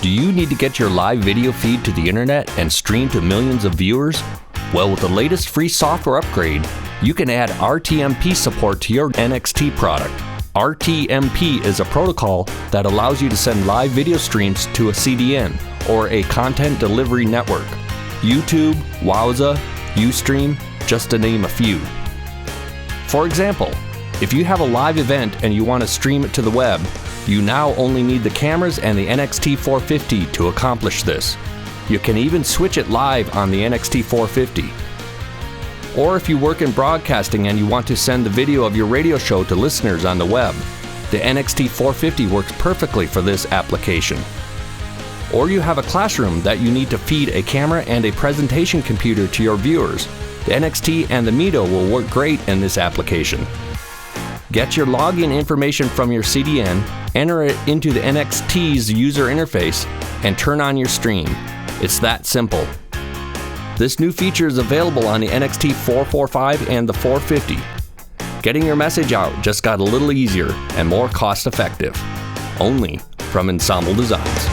Do you need to get your live video feed to the internet and stream to millions of viewers? Well, with the latest free software upgrade, you can add RTMP support to your NXT product. RTMP is a protocol that allows you to send live video streams to a CDN, or a content delivery network. YouTube, Wowza, Ustream, just to name a few. For example, if you have a live event and you want to stream it to the web, you now only need the cameras and the NXT450 to accomplish this. You can even switch it live on the NXT450. Or if you work in broadcasting and you want to send the video of your radio show to listeners on the web, the NXT450 works perfectly for this application. Or you have a classroom that you need to feed a camera and a presentation computer to your viewers. The NXT and the Mito will work great in this application. Get your login information from your CDN, enter it into the NXT's user interface, and turn on your stream. It's that simple. This new feature is available on the NXT455 and the 450. Getting your message out just got a little easier and more cost-effective. Only from Ensemble Designs.